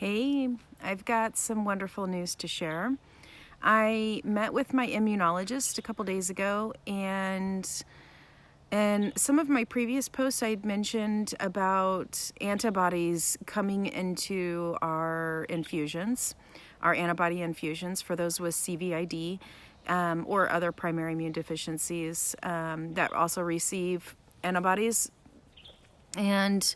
Hey, I've got some wonderful news to share. I met with my immunologist a couple days ago, and in some of my previous posts, I'd mentioned about antibodies coming into our infusions, our antibody infusions for those with CVID or other primary immune deficiencies that also receive antibodies. And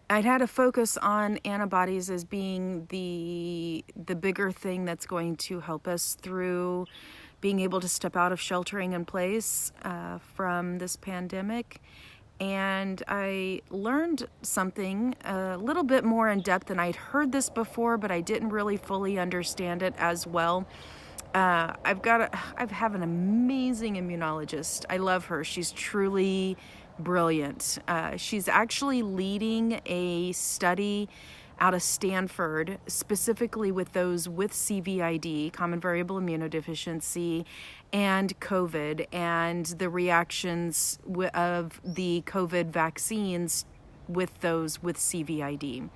I'd had a focus on antibodies as being the bigger thing that's going to help us through being able to step out of sheltering in place from this pandemic. And I learned something a little bit more in depth, and I'd heard this before, but I didn't really fully understand it as well. I have an amazing immunologist. I love her. She's truly brilliant. She's actually leading a study out of Stanford, specifically with those with CVID, common variable immunodeficiency, and COVID, and the reactions of the COVID vaccines with those with CVID.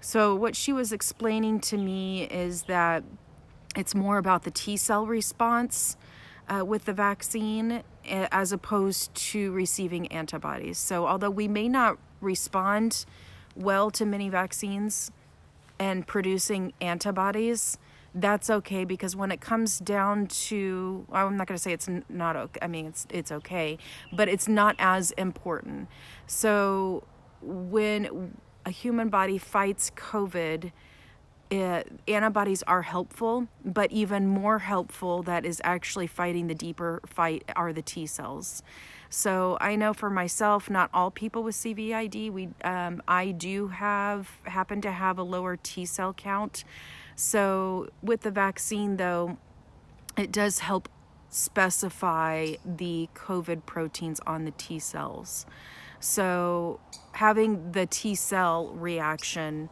So what she was explaining to me is that it's more about the T cell response with the vaccine as opposed to receiving antibodies. So although we may not respond well to many vaccines and producing antibodies, that's okay, because when it comes down to, I'm not going to say it's not okay. I mean, it's okay, but it's not as important. So when a human body fights COVID, antibodies are helpful, but even more helpful that is actually fighting the deeper fight are the T cells. So I know for myself, not all people with CVID, I do happen to have a lower T cell count. So with the vaccine though, it does help specify the COVID proteins on the T cells. So having the T cell reaction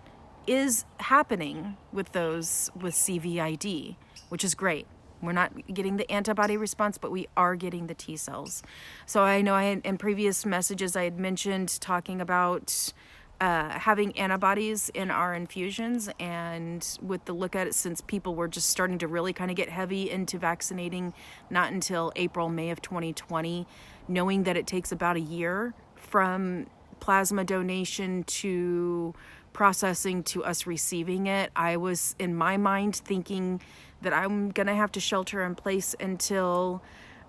is happening with those with CVID, which is great. We're not getting the antibody response, but we are getting the T cells. So I know in previous messages I had mentioned talking about having antibodies in our infusions, and with the look at it, since people were just starting to really kind of get heavy into vaccinating, not until April, May of 2020, knowing that it takes about a year from plasma donation to processing to us receiving it, I was in my mind thinking that I'm gonna have to shelter in place until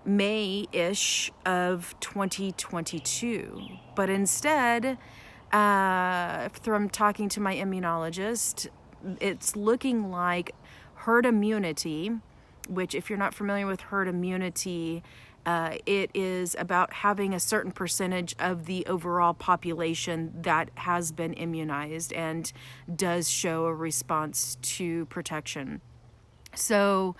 May-ish of 2022. But instead, from talking to my immunologist, it's looking like herd immunity, which if you're not familiar with herd immunity, it is about having a certain percentage of the overall population that has been immunized and does show a response to protection. So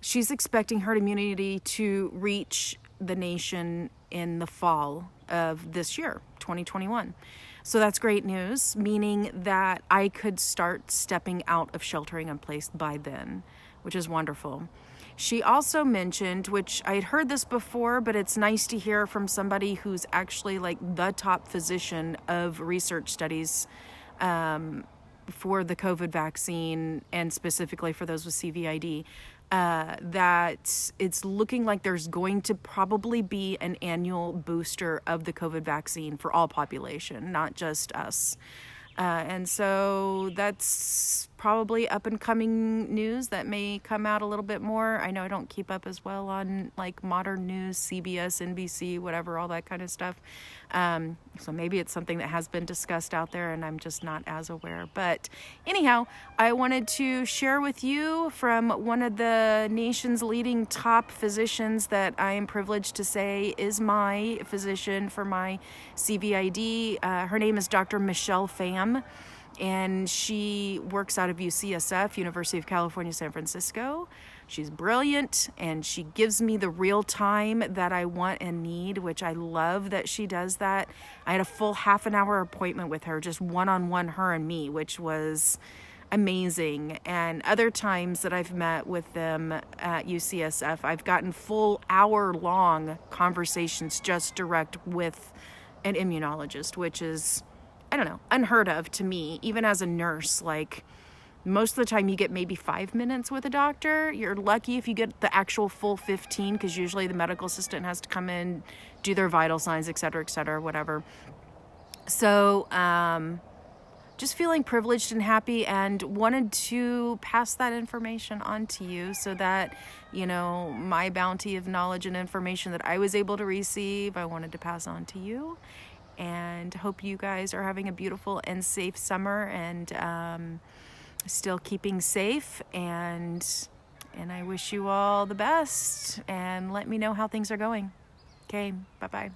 she's expecting herd immunity to reach the nation in the fall of this year, 2021. So that's great news, meaning that I could start stepping out of sheltering in place by then, which is wonderful. She also mentioned, which I had heard this before, but it's nice to hear from somebody who's actually like the top physician of research studies for the COVID vaccine, and specifically for those with CVID, that it's looking like there's going to probably be an annual booster of the COVID vaccine for all population, not just us. And so that's probably up and coming news that may come out a little bit more. I know I don't keep up as well on like modern news, CBS, NBC, whatever, all that kind of stuff. So maybe it's something that has been discussed out there and I'm just not as aware. But anyhow, I wanted to share with you from one of the nation's leading top physicians that I am privileged to say is my physician for my CVID. Her name is Dr. Michelle Pham, and she works out of UCSF, University of California, San Francisco. She's brilliant, and she gives me the real time that I want and need, which I love that she does that. I had a full half an hour appointment with her, just one-on-one, her and me, which was amazing. And other times that I've met with them at UCSF, I've gotten full hour-long conversations just direct with an immunologist, which is, I don't know, unheard of to me, even as a nurse. Like, Most of the time you get maybe 5 minutes with a doctor. You're lucky if you get the actual full 15, because usually the medical assistant has to come in, do their vital signs, et cetera, whatever. So just feeling privileged and happy, and wanted to pass that information on to you so that, you know, my bounty of knowledge and information that I was able to receive, I wanted to pass on to you. And hope you guys are having a beautiful and safe summer, and still keeping safe, and I wish you all the best, and let me know how things are going. Okay, bye-bye.